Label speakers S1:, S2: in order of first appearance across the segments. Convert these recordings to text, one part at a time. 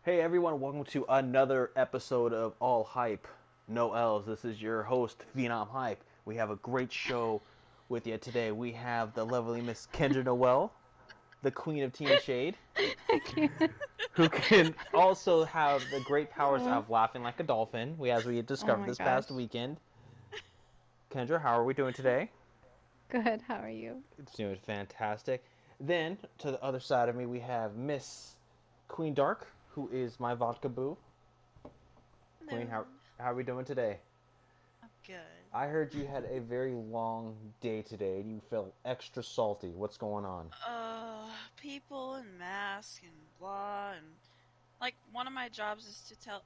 S1: Hey everyone, welcome to another episode of All Hype, No L's. This is your host, Phenom Hype. We have a great show with you today. We have the lovely Miss Kendra Noel, the Queen of Tea and Shade,
S2: I can't.
S1: who can also have the great powers
S2: Oh,
S1: of laughing like a dolphin, as we
S2: oh
S1: discovered
S2: my
S1: this
S2: gosh.
S1: past weekend. Kendra, how are we doing today?
S2: Good, how are you?
S1: It's doing fantastic. Then, to the other side of me, we have Miss QueenDark, who is my vodka boo. Queen, how,
S3: Hello.
S1: how are we doing today?
S3: I'm good.
S1: I heard you had a very long day today and you felt extra salty. What's going on?
S3: People and masks and blah and like one of my jobs is to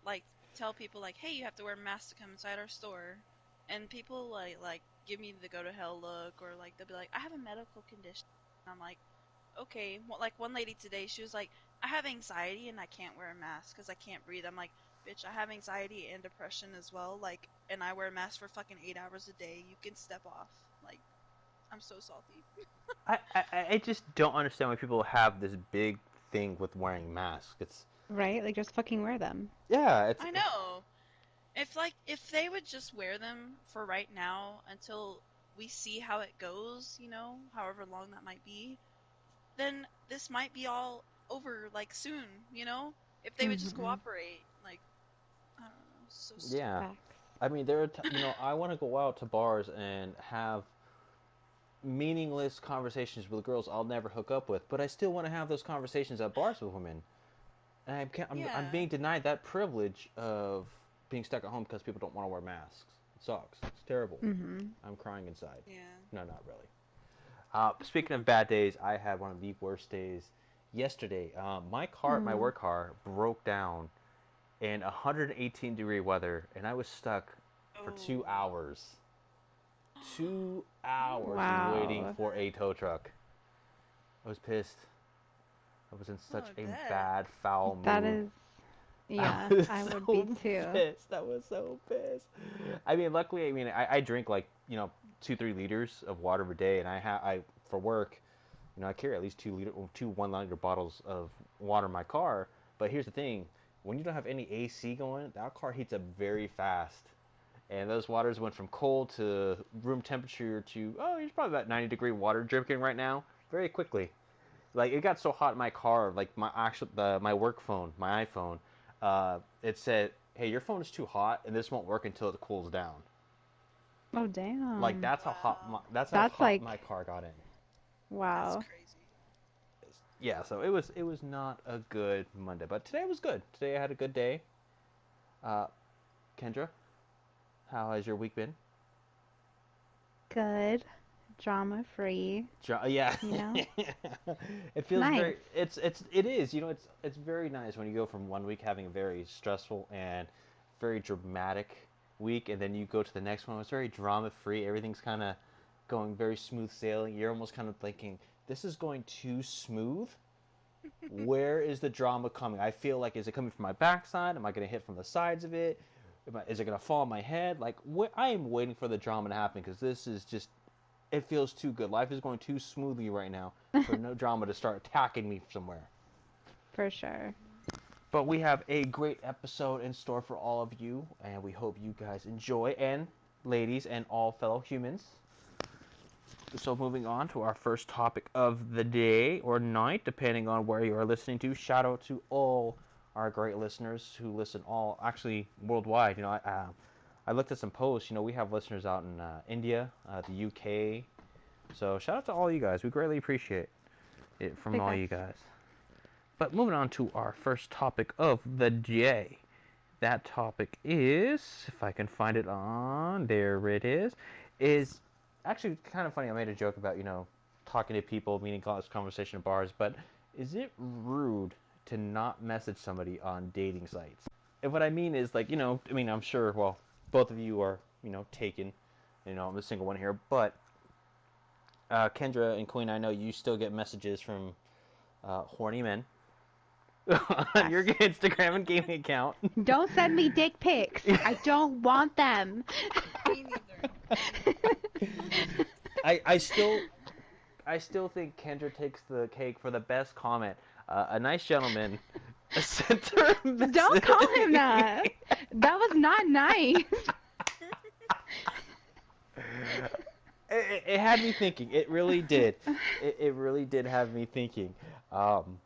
S3: tell people like, hey, you have to wear masks to come inside our store, and people like give me the go to hell look, or like they'll be like, I have a medical condition. And I'm like, okay. Well, like one lady today, she was like, I have anxiety and I can't wear a mask because I can't breathe. I'm like, bitch, I have anxiety and depression as well. Like, and I wear a mask for fucking 8 hours a day. You can step off. Like, I'm so salty.
S1: I just don't understand why people have this big thing with wearing masks. It's
S2: Right? Like, just fucking wear them.
S1: yeah, it's
S3: I know. If they would just wear them for right now until we see how it goes, however long that might be, then this might be all over like soon. If they would just
S2: Mm-hmm.
S3: cooperate. Like, I don't know, so
S1: yeah.
S3: stupid.
S2: Facts.
S1: I mean, I want to go out to bars and have meaningless conversations with girls I'll never hook up with, but I still want to have those conversations at bars with women. And I'm
S3: Yeah.
S1: being denied that privilege of being stuck at home because people don't want to wear masks. It sucks. It's terrible.
S2: Mm-hmm.
S1: I'm crying inside.
S3: Yeah.
S1: No, not really. Speaking of bad days, I had one of the worst days yesterday. My
S2: Mm.
S1: work car, broke down in 118-degree weather, and I was stuck for two
S3: Oh.
S1: hours. 2 hours waiting
S2: Wow.
S1: for a tow truck. I was pissed. I was in
S3: Oh,
S1: such
S3: I
S1: a
S3: bet.
S1: bad, foul
S2: That
S1: mood.
S2: is,
S1: I
S2: yeah,
S1: was
S2: I would be
S1: so
S2: too.
S1: pissed. I was so pissed. I mean, luckily, I drink like 2-3 liters of water a day, and I for work, I carry at least 1 liter bottles of water in my car. But here's the thing: when you don't have any AC going, that car heats up very fast, and those waters went from cold to room temperature to it's probably about 90-degree water drinking right now very quickly. Like it got so hot in my car, like my work phone, my iPhone, it said, "Hey, your phone is too hot, and this won't work until it cools down."
S2: Oh,
S1: Like
S2: damn.
S3: Wow.
S1: that's how
S2: That's
S1: hot my
S2: like,
S1: car got in.
S3: That's
S2: wow.
S3: crazy.
S1: Yeah, so it was not a good Monday, but today was good. Today I had a good day. Uh, Kendra, how has your week been?
S2: Good. Drama free,
S1: Yeah,
S2: you know?
S1: it
S2: It's
S1: feels
S2: nice.
S1: it is. It's very nice when you go from one week having a very stressful and very dramatic week, and then you go to the next one. It's very drama free. Everything's kind of going very smooth sailing. You're almost kind of thinking this is going too smooth. Where is the drama coming? I feel like is it coming from my backside? Am I going to hit from the sides of it? Is it going to fall on my head? Like I am waiting for the drama to happen because this is just it feels too good. Life is going too smoothly right now for no drama to start attacking me somewhere.
S2: For sure.
S1: But we have a great episode in store for all of you, and we hope you guys enjoy, and ladies and all fellow humans. So, moving on to our first topic of the day or night, depending on where you are listening to. Shout out to all our great listeners who listen all actually worldwide. I looked at some posts. We have listeners out in India, the UK. So shout out to all you guys. We greatly appreciate it from
S2: Big
S1: all you
S2: facts.
S1: guys. But moving on to our first topic of the day. That topic is, if I can find it on, there it is actually kind of funny. I made a joke about, talking to people, meaning conversation at bars, but is it rude to not message somebody on dating sites? And what I mean is, like, I'm sure, well, both of you are, taken, I'm the single one here, but Kendra and Queen, I know you still get messages from horny men on your
S2: Facts.
S1: Instagram and gaming account.
S2: Don't send me dick pics. I don't want them.
S3: Me neither. Me neither.
S1: I, I still I still think Kendra takes the cake for the best comment. A nice gentleman a center of
S2: Don't call him
S1: vicinity.
S2: that. That was not nice.
S1: It had me thinking. It really did. It really did have me thinking. I'm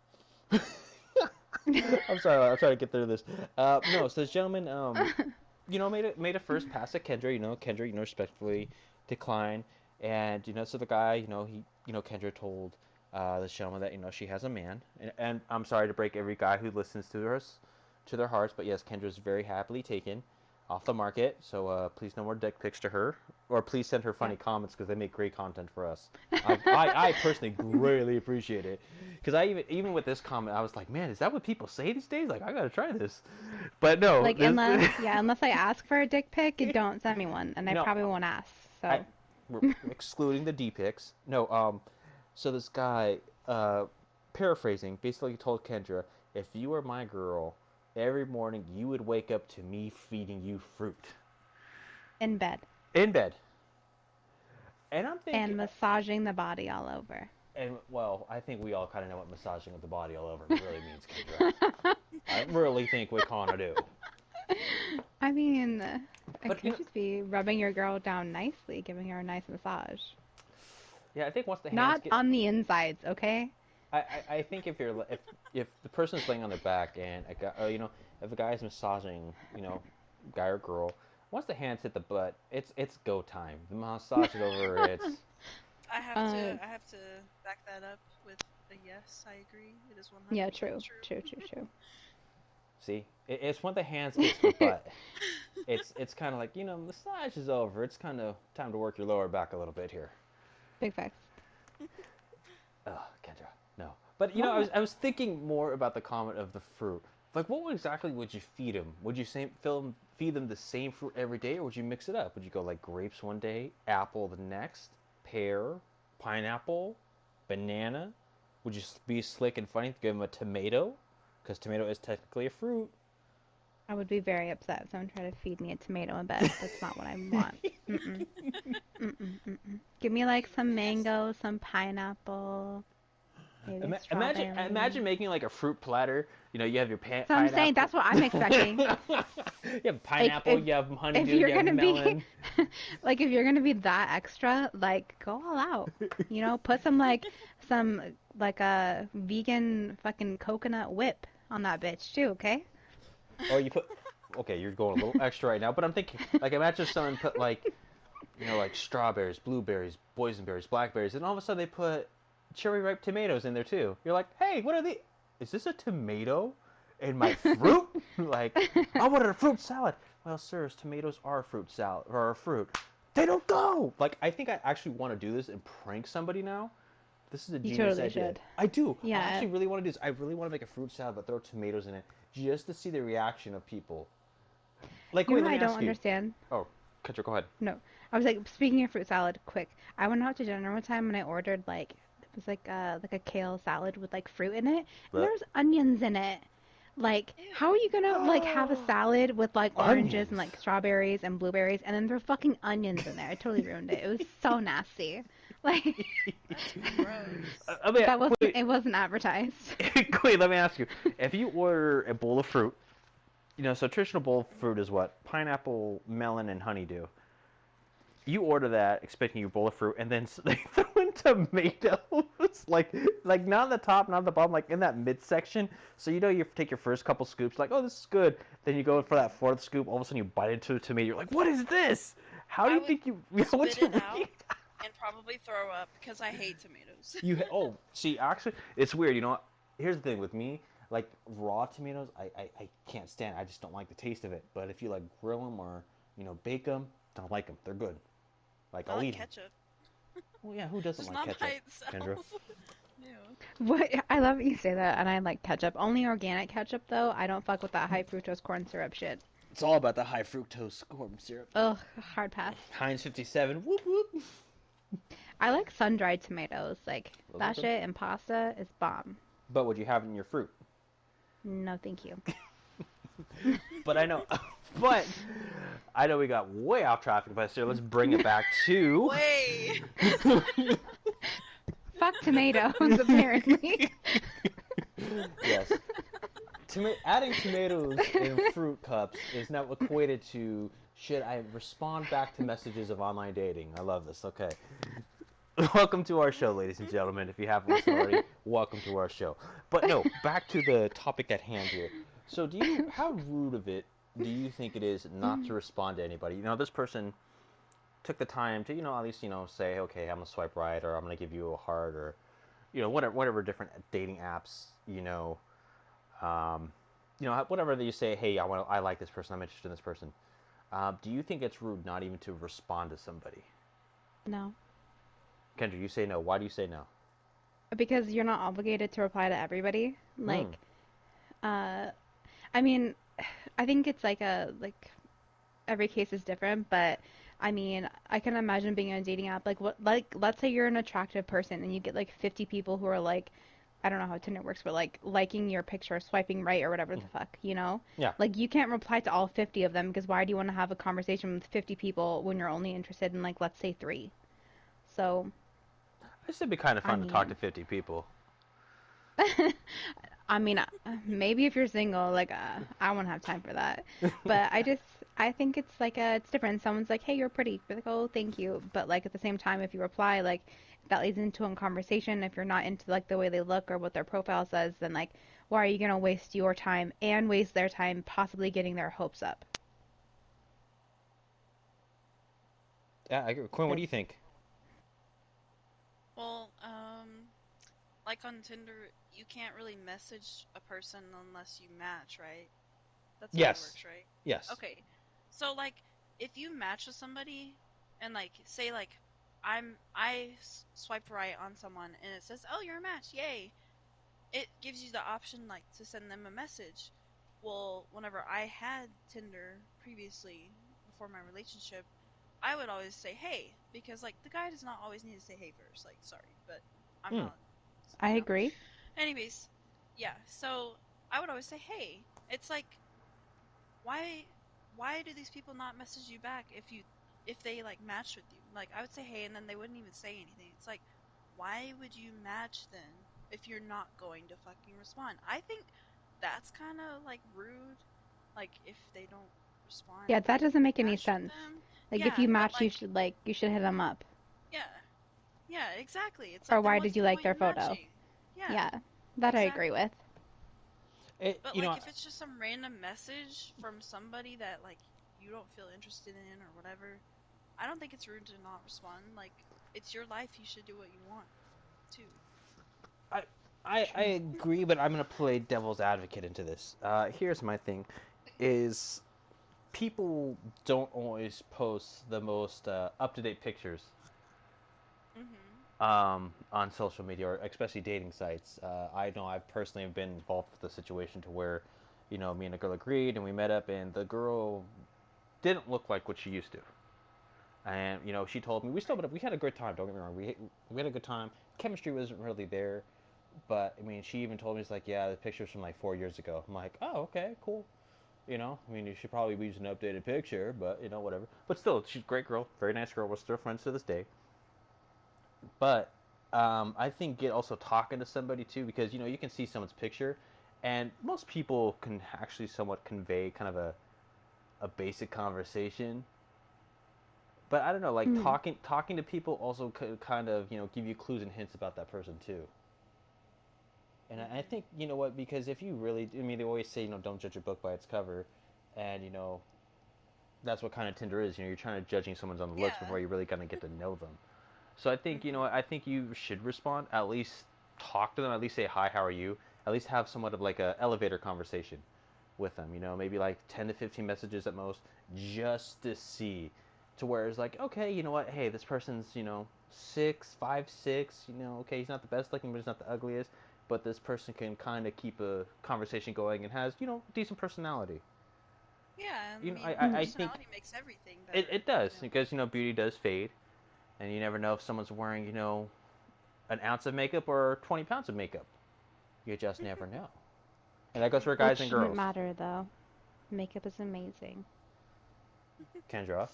S1: sorry. I'm trying to get through this. No, so this gentleman, made a first pass at Kendra. Kendra, respectfully declined, and so the guy, Kendra told this gentleman that she has a man, and I'm sorry to break every guy who listens to their hearts, but yes, Kendra's very happily taken off the market. So please no more dick pics to her, or please send her funny comments because they make great content for us. I personally greatly appreciate it, because I even with this comment I was like, man, is that what people say these days? Like, I gotta try this, but no.
S2: Like, unless I ask for a dick pic, don't send me one, and I probably won't ask. So
S1: we're excluding the D pics. No, so this guy, paraphrasing, basically told Kendra, if you were my girl, every morning you would wake up to me feeding you fruit.
S2: in bed.
S1: In bed. And I'm thinking...
S2: And massaging the body all over.
S1: And, well, I think we all kind of know what massaging of the body all over really means, Kendra. I really think we kind of do.
S2: I mean, I could just be rubbing your girl down nicely, giving her a nice massage.
S1: Yeah, I think once the hands
S2: Not on the insides, okay?
S1: I think if the person's laying on their back and a guy, if a guy's massaging, guy or girl, once the hands hit the butt, it's go time. The massage is over.
S3: I have to back that up with a yes. I agree. It is 100%
S2: Yeah, true.
S1: See, it's when the hands hit the butt. It's kind of like, massage is over. It's kind of time to work your lower back a little bit here.
S2: Big facts.
S1: Oh, Kendra, no. But I was thinking more about the comment of the fruit. Like, what exactly would you feed them? Would you feed them the same fruit every day, or would you mix it up? Would you go like grapes one day, apple the next, pear, pineapple, banana? Would you be slick and funny to give them a tomato? Because tomato is technically a fruit.
S2: I would be very upset if someone tried to feed me a tomato in bed. That's not what I want. Give me like some mango, some pineapple. Maybe
S1: Imagine making like a fruit platter. You have your pineapple.
S2: So I'm saying that's what I'm expecting.
S1: You have pineapple. You have honeydew.
S2: If you're
S1: you have
S2: gonna
S1: melon.
S2: be, like, if you're gonna be that extra, like, go all out. Put some a vegan fucking coconut whip on that bitch too. Okay.
S1: Or you put. Okay, you're going a little extra right now, but I'm thinking, like, imagine someone put like strawberries, blueberries, boysenberries, blackberries, and all of a sudden they put cherry ripe tomatoes in there too. You're like, hey, what are these? Is this a tomato in my fruit? Like, I wanted a fruit salad. Well, sirs, tomatoes are a fruit salad or a fruit. They don't go. Like, I think I actually want to do this and prank somebody now. This is a genius
S2: totally
S1: idea.
S2: should.
S1: I do.
S2: Yeah.
S1: I actually really want to do this. I really want to make a fruit salad but throw tomatoes in it just to see the reaction of people. Like, wait, let me
S2: I don't
S1: ask you.
S2: understand.
S1: Oh, Kendra, go ahead.
S2: No, I was like, speaking of fruit salad, quick. I went out to dinner one time and I ordered like it was like a kale salad with like fruit in it, and there was onions in it. Like, how are you gonna like have a salad with like oranges and like strawberries and blueberries, and then there are fucking onions in there? It totally ruined it. It was so nasty. Like, it wasn't advertised.
S1: Wait, let me ask you. If you order a bowl of fruit, so traditional bowl of fruit is what? Pineapple, melon, and honeydew. You order that expecting your bowl of fruit, and then they throw in tomatoes, like not at the top, not at the bottom, like in that midsection. So you take your first couple scoops, like, oh, this is good. Then you go for that fourth scoop. All of a sudden, you bite into a tomato. You're like, what is this? How do you think you?
S3: Spit it out and probably throw up because I hate tomatoes.
S1: See, actually, it's weird. Here's the thing with me. Like, raw tomatoes, I can't stand. I just don't like the taste of it. But if you like grill them or bake them, don't like them. They're good. Like, I'll eat
S3: ketchup.
S1: Well, yeah, who doesn't like ketchup, Kendra?
S2: What? I love that you say that, and I like ketchup. Only organic ketchup, though. I don't fuck with that high fructose corn syrup shit.
S1: It's all about the high fructose corn syrup.
S2: Ugh, hard pass.
S1: Heinz 57, whoop whoop.
S2: I like sun-dried tomatoes. Like, that shit in pasta is bomb.
S1: But would you have it in your fruit?
S2: No, thank you.
S1: But I know we got way off topic, but so let's bring it back to...
S3: Way!
S2: Fuck tomatoes, apparently.
S1: Yes. Adding tomatoes in fruit cups is now equated to should I respond back to messages of online dating? I love this. Okay. Welcome to our show, ladies and gentlemen. If you haven't listened already, welcome to our show. But no, back to the topic at hand here. So, how rude of it do you think it is not to respond to anybody? This person took the time to, at least, say, okay, I'm gonna swipe right, or I'm gonna give you a heart, or, whatever different dating apps, whatever that you say, hey, I like this person, I'm interested in this person. Do you think it's rude not even to respond to somebody?
S2: No.
S1: Kendra, you say no. Why do you say no?
S2: Because you're not obligated to reply to everybody.
S1: Mm.
S2: Uh, I mean, I think it's like every case is different, but I mean, I can imagine being on a dating app. Let's say you're an attractive person and you get like 50 people who are like, I don't know how Tinder works, but like liking your picture, swiping right or whatever the fuck, you know?
S1: Yeah.
S2: Like you can't reply to all 50 of them because why do you want to have a conversation with 50 people when you're only interested in like, let's say three? So,
S1: It's it'd be kind of
S2: I
S1: fun to talk to
S2: mean,
S1: 50 people.
S2: I mean, maybe if you're single, I won't have time for that. But I think it's it's different. Someone's like, "Hey, you're pretty." You're like, "Oh, thank you." But like at the same time, if you reply, like that leads into a conversation. If you're not into like the way they look or what their profile says, then like, why are you gonna waste your time and waste their time, possibly getting their hopes up?
S1: Yeah, I agree. Quinn, what do
S2: Because
S1: you think?
S3: Well, like on Tinder, you can't really message a person unless you match, right? That's how it
S1: Yes.
S3: works, right?
S1: Yes.
S3: Okay. So like if you match with somebody and like say like I swiped right on someone and it says, "Oh, you're a match. Yay." It gives you the option like to send them a message. Well, whenever I had Tinder previously before my relationship, I would always say hey because like the guy does not always need to say hey first. Like sorry, but I'm
S1: Hmm.
S3: not,
S2: I
S3: you know.
S2: agree.
S3: Anyways, yeah. So I would always say hey. It's like why why do these people not message you back if they like match with you? Like I would say hey and then they wouldn't even say anything. It's like why would you match then if you're not going to fucking respond? I think that's kind of like rude. Like if they don't respond
S2: Yeah,
S3: after
S2: that
S3: you
S2: doesn't make any
S3: match with
S2: sense.
S3: them.
S2: Like if
S3: Yeah,
S2: you
S3: but
S2: match,
S3: like
S2: you should hit them up.
S3: yeah. Yeah, exactly. It's
S2: Or
S3: like then
S2: why
S3: what's
S2: did
S3: the
S2: you like
S3: point
S2: their
S3: in
S2: photo?
S3: matching? Yeah,
S2: Yeah, that I agree
S3: exactly.
S2: with.
S1: It,
S3: But like if it's just some random message from somebody that like you don't feel interested in or whatever, I don't think it's rude to not respond. Like it's your life, you should do what you want too.
S1: I, I
S2: True.
S1: agree, but I'm gonna play devil's advocate into this. Here's my thing: is people don't always post the most up-to-date pictures
S3: Mhm.
S1: on social media, or especially dating sites. I know I've personally been involved with a situation to where, me and a girl agreed and we met up, and the girl didn't look like what she used to. And she told me we had a good time. Don't get me wrong, we had a good time. Chemistry wasn't really there, but I mean, she even told me it's like, yeah, the picture's from like 4 years ago. I'm like, oh, okay, cool. I mean, you should probably use an updated picture, but whatever. But still, she's a great girl, very nice girl. We're still friends to this day. But I think get also talking to somebody too, because you can see someone's picture, and most people can actually somewhat convey kind of a basic conversation. But I don't know, like
S2: Hmm.
S1: talking to people also could kind of give you clues and hints about that person too. And I
S3: Mhm.
S1: think what, because if you really, I mean, they always say don't judge a book by its cover, and that's what kind of Tinder is. You're trying to judging someone's on the looks
S3: Yeah.
S1: before you really kind of get to know them. So I think
S3: Mhm.
S1: I think you should respond, at least talk to them, at least say hi, how are you, at least have somewhat of like a elevator conversation with them. Maybe like 10 to 15 messages at most, just to see, to where it's like, okay, you know what, hey, this person's 6'5", 6". Okay, he's not the best looking, but he's not the ugliest. But this person can kind of keep a conversation going and has decent personality.
S3: Yeah, I mean,
S1: I
S2: Hmm.
S1: think
S3: personality makes everything
S1: it
S3: better,
S1: does, because beauty does fade, and you never know if someone's wearing an ounce of makeup or 20 pounds of makeup. You just never know. And that goes for
S2: Which
S1: guys and
S2: shouldn't
S1: girls.
S2: matter though. Makeup is amazing.
S1: Kendra,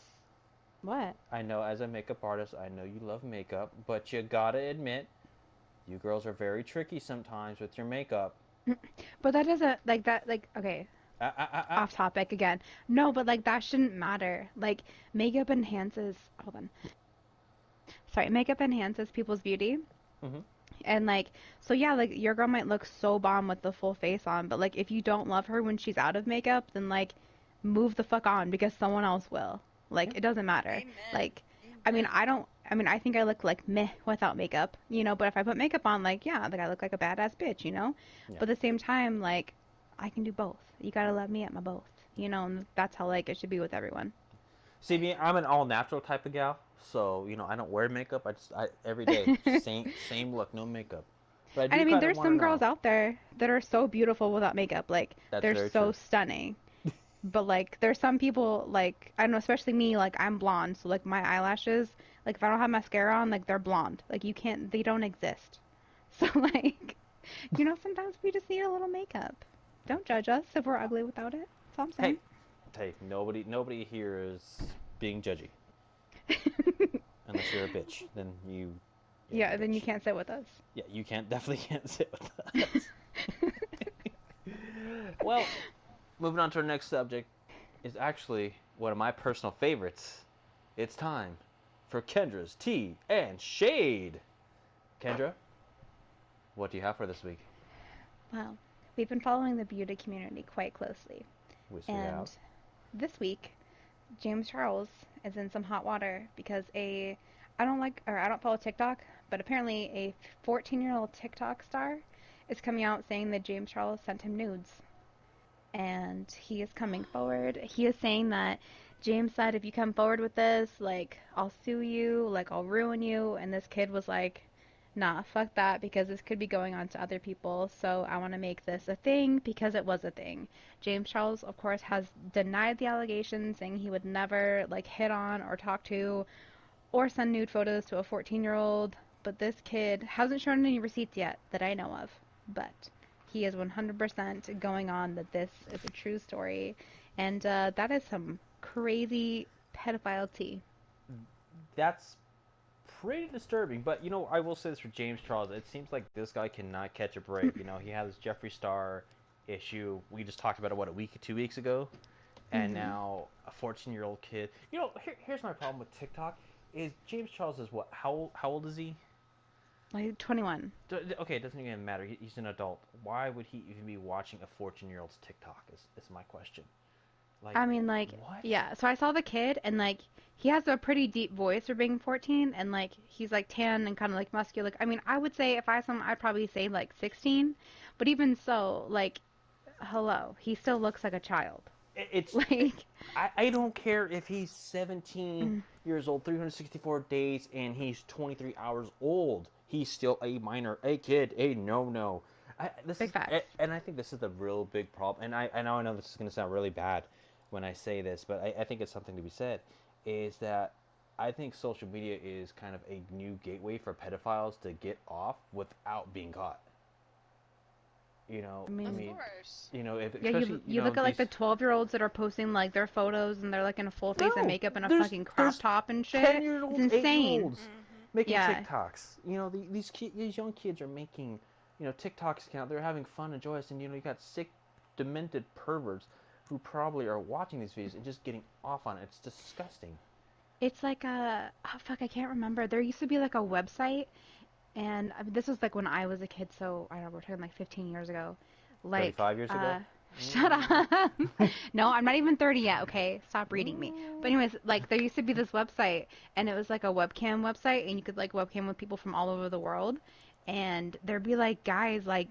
S2: What?
S1: I know as a makeup artist, I know you love makeup, but you gotta admit, you girls are very tricky sometimes with your makeup.
S2: But that doesn't like that like okay,
S1: Ah, ah, ah, ah.
S2: off topic again. No, but like that shouldn't matter. Like makeup enhances hold on. Sorry, makeup enhances people's beauty.
S1: Mm-hmm.
S2: And like so yeah, like your girl might look so bomb with the full face on, but like if you don't love her when she's out of makeup, then like move the fuck on because someone else will.
S1: Yeah.
S2: Like it doesn't matter.
S3: Amen.
S2: Like
S3: Amen.
S2: I mean I think I look like meh without makeup, you know, but if I put makeup on like yeah, like I look like a badass bitch, you know?
S1: Yeah.
S2: But at the same time like I can do both. You got to love me at my both. You know, and that's how like it should be with everyone.
S1: See me, I'm an all natural type of gal, so I don't wear makeup. I every day same look, no makeup. But I
S2: And
S1: do
S2: I mean,
S1: kind of
S2: there's
S1: want to
S2: some girls
S1: know.
S2: out there that are so beautiful without makeup. Like,
S1: That's
S2: they're
S1: very
S2: so
S1: true.
S2: stunning. But, like, there's some people, like, I don't know, especially me, like, I'm blonde. So, like, my eyelashes, like, if I don't have mascara on, like, they're blonde. Like, you can't, they don't exist. So, like, sometimes we just need a little makeup. Don't judge us if we're ugly without it. That's all I'm
S1: Hey,
S2: saying.
S1: hey, nobody here is being judgy unless you're a bitch. Then yeah, you're
S2: Yeah,
S1: a
S2: then you
S1: bitch.
S2: can't sit with us.
S1: Yeah, you definitely can't sit with us. Well, moving on to our next subject is actually one of my personal favorites. It's time for Kendra's Tea and Shade. Kendra, what do you have for this week?
S2: Well, we've been following the beauty community quite closely.
S1: Which we have.
S2: And this week, James Charles is in some hot water because I don't follow TikTok, but apparently a 14-year-old TikTok star is coming out saying that James Charles sent him nudes. And he is coming forward. He is saying that James said, if you come forward with this, like, I'll sue you, like, I'll ruin you. And this kid was like, nah, fuck that, because this could be going on to other people. So I want to make this a thing because it was a thing. James Charles, of course, has denied the allegations, saying he would never, like, hit on or talk to or send nude photos to a 14-year-old. But this kid hasn't shown any receipts yet that I know of. But he is 100% going on that this is a true story. And that is some crazy pedophile tea.
S1: That's pretty disturbing. But I will say this for James Charles. It seems like this guy cannot catch a break. He has his Jeffree Star issue. We just talked about it, what, a week, 2 weeks ago? And
S2: Mm-hmm.
S1: now a 14-year-old kid. Here's my problem with TikTok is James Charles is what? How old is he?
S2: Like 21.
S1: Okay, it doesn't even matter. He's an adult. Why would he even be watching a 14-year-old's TikTok? Is my question. Like,
S2: I mean, like,
S1: what?
S2: yeah. So I saw the kid, and like, he has a pretty deep voice for being 14, and like, he's like tan and kind of like muscular. I mean, I would say if I saw him, I'd probably say like 16. But even so, like, hello, he still looks like a child.
S1: It's
S2: Like,
S1: I don't care if he's 17
S2: mm,
S1: years old, 364 days, and he's 23 hours old. He's still a minor, a kid, a no.
S2: big facts.
S1: And I think this is the real big problem. And I know this is going to sound really bad when I say this, but I think it's something to be said. Is that I think social media is kind of a new gateway for pedophiles to get off without being caught.
S2: I
S1: I
S3: Of
S2: mean,
S1: mean,
S3: course.
S1: if
S2: yeah,
S1: especially
S2: you look at like
S1: these.
S2: the 12-year-olds that are posting like their photos, and they're like in a full face of
S1: No,
S2: makeup and a
S1: there's
S2: fucking crop
S1: there's
S2: top and
S1: ten
S2: shit.
S1: year
S2: It's
S1: olds, 8 year
S2: insane.
S1: olds
S3: Mhm.
S1: making
S2: Yeah.
S1: TikToks. These young kids are making TikToks account. They're having fun and joyous, and you got sick, demented perverts who probably are watching these videos and just getting off on it. It's disgusting.
S2: It's like a oh fuck, I can't remember. There used to be like a website, and I mean, this was like when I was a kid, so I don't know, we're talking like 15 years ago. Like,
S1: 35 years ago.
S2: shut up. No, I'm not even 30 yet, okay? Stop reading me. But anyways, like there used to be this website, and it was like a webcam website, and you could like webcam with people from all over the world, and there'd be like guys like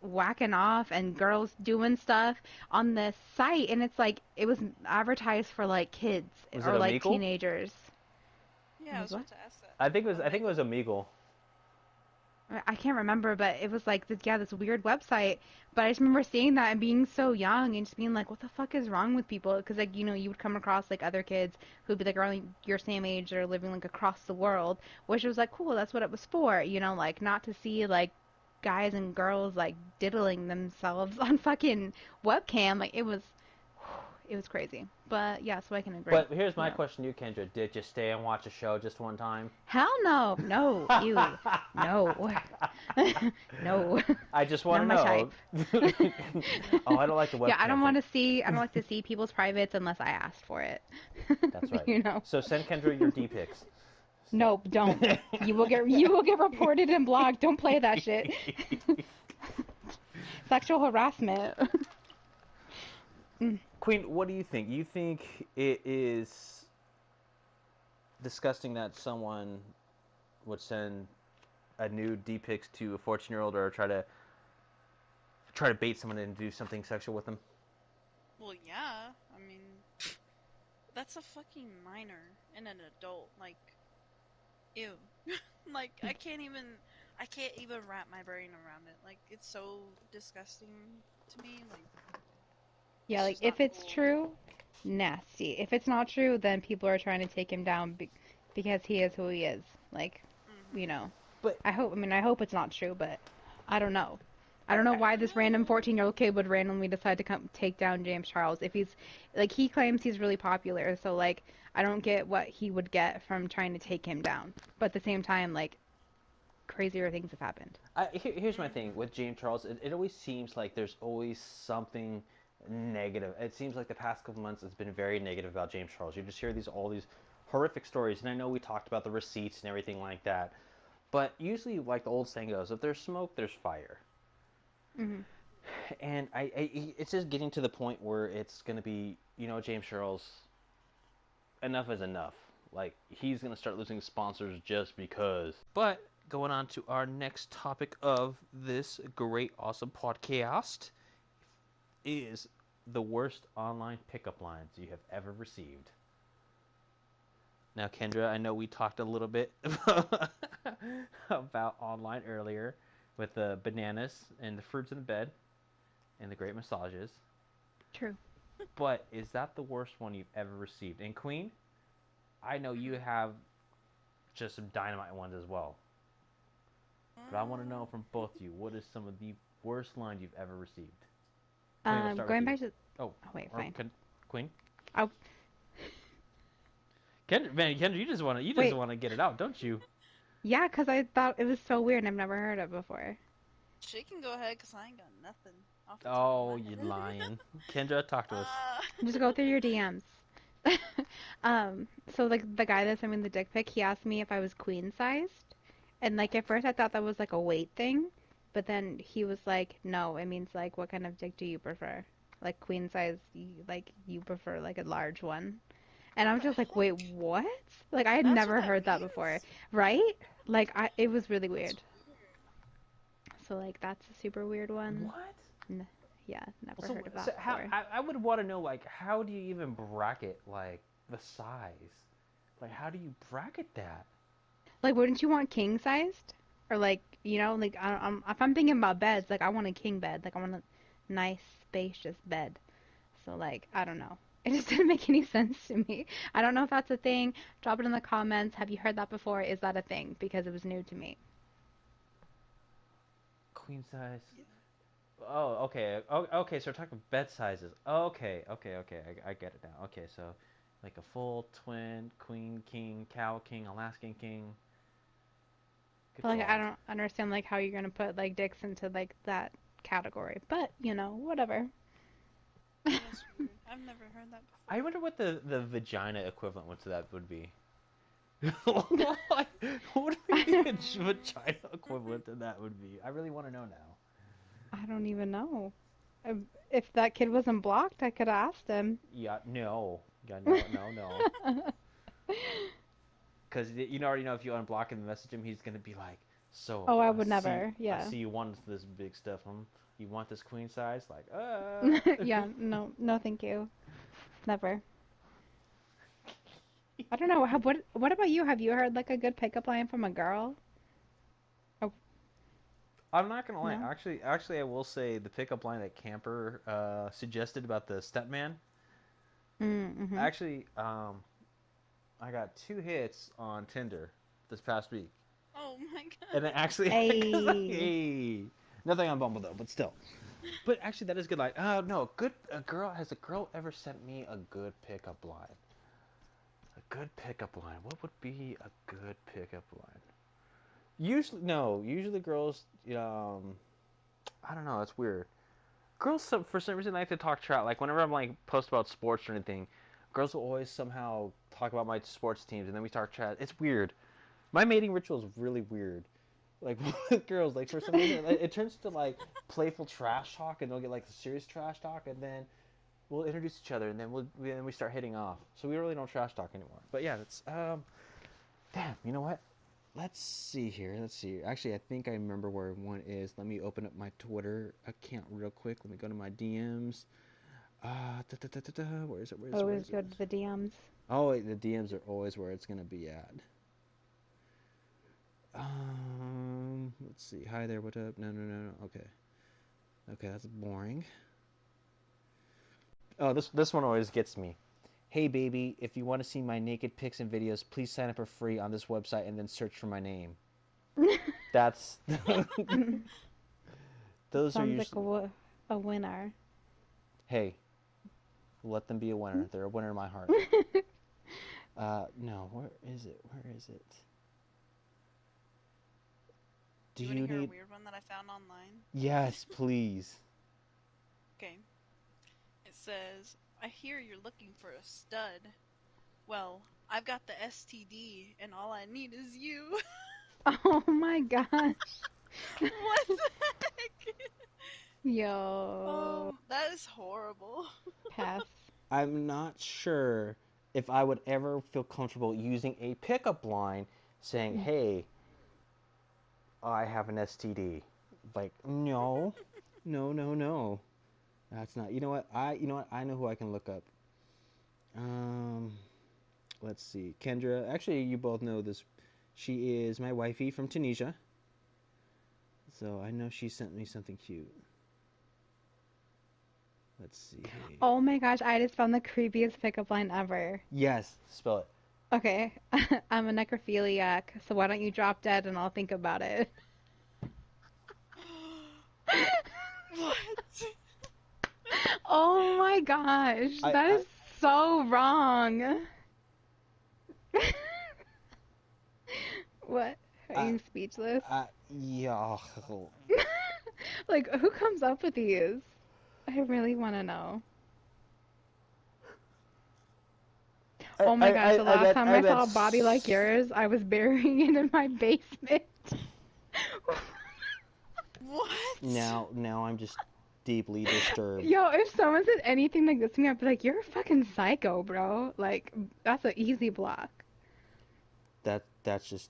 S2: whacking off and girls doing stuff on this site, and it's like it was advertised for like kids
S1: Was it
S2: or like
S1: Omegle?
S2: teenagers.
S3: Yeah,
S2: It
S3: I
S2: was
S3: was
S2: what?
S3: about to ask that.
S1: I think it was Omegle.
S2: I can't remember, but it was like this, yeah, this weird website. But I just remember seeing that and being so young and just being like, what the fuck is wrong with people? Because like you would come across like other kids who'd be like around your same age or living like across the world, which was like cool. That's what it was for, like not to see like guys and girls like diddling themselves on fucking webcam. Like it was crazy. But yeah, so I can agree.
S1: But here's my
S2: Yeah.
S1: question to you, Kendra. Did you stay and watch a show just one time?
S2: Hell no, no, ew, no, no,
S1: I just want
S2: not
S1: to
S2: my
S1: know.
S2: type.
S1: Oh, I don't like the
S2: Yeah, I
S1: webcam
S2: don't
S1: thing.
S2: want to see. I don't like to see people's privates unless I asked for it.
S1: That's right.
S2: You know.
S1: So send Kendra your D pics.
S2: Nope, don't. You will get reported and blocked. Don't play that shit. Sexual harassment. Mm.
S1: Queen, what do you think? You think it is disgusting that someone would send a nude D pics to a 14-year-old or try to bait someone and do something sexual with them?
S3: Well, yeah. I mean, that's a fucking minor and an adult. Like, ew. Like, I can't even wrap my brain around it. Like, it's so disgusting to me. Like,
S2: Yeah,
S3: it's
S2: like
S3: just not
S2: if it's
S3: cool.
S2: true, nasty. If it's not true, then people are trying to take him down because he is who he is. Like, you
S3: Hmm.
S2: know.
S1: But
S2: I hope it's not true, but I don't know. I
S1: I,
S2: don't know
S1: I
S2: why this random
S3: Well,
S2: 14-year-old kid would randomly decide to come take down James Charles if he's like he claims he's really popular. So like I don't get what he would get from trying to take him down. But at the same time, like crazier things have happened.
S1: here's my thing
S3: hmm
S1: with James Charles. It always seems like there's always something negative. It seems like the past couple months has been very negative about James Charles. You just hear all these horrific stories, and I know we talked about the receipts and everything like that. But usually, like the old saying goes, if there's smoke, there's fire.
S2: Hmm.
S1: And it's just getting to the point where it's going to be, James Charles, enough is enough. Like, he's going to start losing sponsors just because. But going on to our next topic of this great, awesome podcast is the worst online pickup lines you have ever received. Now, Kendra, I know we talked a little bit about online earlier with the bananas and the fruits in the bed and the great massages.
S2: True.
S1: But is that the worst one you've ever received? And Queen, I know you
S3: hmm
S1: have just some dynamite ones as well. But I want to know from both of you, what is some of the worst lines you've ever received? Queen, we'll start with
S2: Going
S1: you.
S2: back to
S1: Oh,
S2: oh wait,
S1: or
S2: fine.
S1: Queen.
S2: Oh
S1: Kendra, man, Kendra, you just
S2: wait,
S1: want to get it out, don't you?
S2: yeah, 'cause I thought it was so weird and I've never heard it before.
S3: She can go ahead because I ain't got nothing off the top of
S1: Oh,
S3: my
S1: you
S3: head.
S1: lying. Kendra, talk to us.
S2: Just go through your DMs. So like the guy that sent me the dick pic, he asked me if I was queen sized, and like at first I thought that was like a weight thing, but then he was like, no, it means like what kind of dick do you prefer? Like queen size, like you prefer like a large one. And
S3: What
S2: I'm
S3: the
S2: just like, wait,
S3: heck?
S2: what? Like I had
S3: That's what
S2: never
S3: that
S2: heard that before,
S3: means?
S2: right? Like it was really
S3: That's
S2: weird.
S3: weird.
S2: So like that's a super weird one.
S1: What?
S2: N Yeah, never
S1: So,
S2: heard of
S1: so
S2: that
S1: how
S2: before.
S1: I would want to know, like, how do you even bracket like the size? Like, how do you bracket that?
S2: Like, wouldn't you want king sized? Or like, like if I'm thinking about beds, like I want a king bed. Like I want a nice, spacious bed. So like, I don't know. It just didn't make any sense to me. I don't know if that's a thing. Drop it in the comments. Have you heard that before? Is that a thing? Because it was new to me.
S1: Queen size.
S3: Yeah.
S1: Oh, okay. Oh, okay. So we're talking bed sizes. Okay, okay, okay. I get it now. Okay, so like a full twin, queen, king, cow king, Alaskan king. Good
S2: But like, I
S1: God.
S2: don't understand like how you're gonna put like dicks into like that category. But whatever.
S3: Yeah, that's weird. I've never heard that
S1: I
S3: before.
S1: wonder what the vagina equivalent to that would be. What would be
S2: I
S1: the
S2: don't,
S1: vagina equivalent to that would be? I really want to know now.
S2: I don't even know. If that kid wasn't blocked, I could have asked him.
S1: Yeah, no. Yeah, no, no, no. Because you already know if you unblock him and message him, he's gonna be like, "So
S2: Oh, I would never.
S1: I
S2: Yeah.
S1: see you want this big stuff. You want this queen size? Like,
S2: Yeah, no, no, thank you. Never. I don't know. What about you? Have you heard like a good pickup line from a girl? Oh,
S1: I'm not gonna lie.
S2: no.
S1: Actually, I will say the pickup line that Camper suggested about the stepman.
S2: Mm-hmm.
S1: Actually, I got 2 hits on Tinder this past week,
S3: Oh my
S1: and
S3: god.
S1: then actually,
S2: Hey.
S1: hey, nothing on Bumble though, but still. But actually, that is good line. No, good. Has a girl ever sent me a good pickup line? A good pickup line. What would be a good pickup line? Usually, no. Usually, girls. I don't know. It's weird. Girls, for some reason, like to talk trash. Like whenever I'm like post about sports or anything, girls will always somehow talk about my sports teams, and then we talk trash. It's weird. My mating ritual is really weird. Like with girls, like for some reason, it turns to like playful trash talk, and they'll get like serious trash talk, and then we'll introduce each other, and then we start hitting off. So we really don't trash talk anymore. But yeah, that's damn. You know what? Let's see here. Let's see. Actually, I think I remember where one is. Let me open up my Twitter account real quick. Let me go to my DMs. Where is it? Where is it? Where
S2: Always
S1: is it?
S2: go to the DMs.
S1: Oh, wait, the DMs are always where it's gonna be at. Let's see. Hi there. What up? No, no, no, no. Okay. Okay, that's boring. Oh, this one always gets me. Hey baby, if you want to see my naked pics and videos, please sign up for free on this website and then search for my name. That's those are
S2: Sounds like
S1: usually.
S2: a winner.
S1: Hey, let them be a winner. They're a winner in my heart. No, where is it? Where is it? Do
S3: You want
S1: you
S3: to hear a
S1: need?
S3: weird one that I found online?
S1: Yes, please.
S3: Okay. It says, I hear you're looking for a stud. Well, I've got the STD, and all I need is you.
S2: Oh my gosh.
S3: What the heck?
S2: Yo.
S3: That is horrible.
S2: Pass.
S1: I'm not sure if I would ever feel comfortable using a pickup line saying, "Hey, I have an STD." Like, no, no, no, no. That's not. You know what? I know who I can look up. Um, let's see. Kendra. Actually, you both know this. She is my wifey from Tunisia. So I know she sent me something cute. Let's see.
S2: Oh my gosh, I just found the creepiest pickup line ever.
S1: Yes, spell it.
S2: Okay, I'm a necrophiliac, so why don't you drop dead and I'll think about it?
S3: What?
S2: Oh my gosh,
S1: I,
S2: that
S1: I,
S2: is so wrong. What? Are
S1: I,
S2: you speechless?
S1: yeah.
S2: Like, who comes up with these? I really want to know. Oh my gosh, the last time
S1: I
S2: I
S1: bet.
S2: saw a body like yours, I was burying it in my basement.
S3: What?
S1: Now I'm just deeply disturbed.
S2: Yo, if someone said anything like this to me, I'd be like, you're a fucking psycho, bro. Like, that's an easy block.
S1: That's just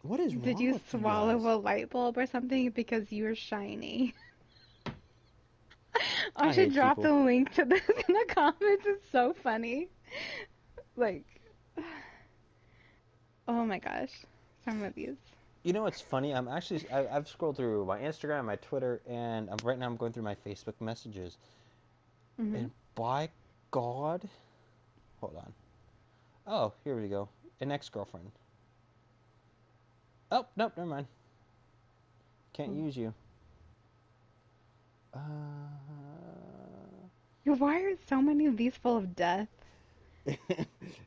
S1: what is
S2: Did
S1: wrong
S2: you
S1: with you
S2: swallow
S1: guys?
S2: a light bulb or something because you're shiny? I
S1: I
S2: should
S1: hate
S2: drop
S1: people.
S2: the link to this in the comments. It's so funny. Like, oh my gosh. Some of these.
S1: You know what's funny? I've scrolled through my Instagram, my Twitter, and right now I'm going through my Facebook messages.
S2: Hmm.
S1: And by God, hold on. Oh, here we go. An ex-girlfriend. Oh, nope, never mind. Can't use you. Uh,
S2: Why are so many of these full of death?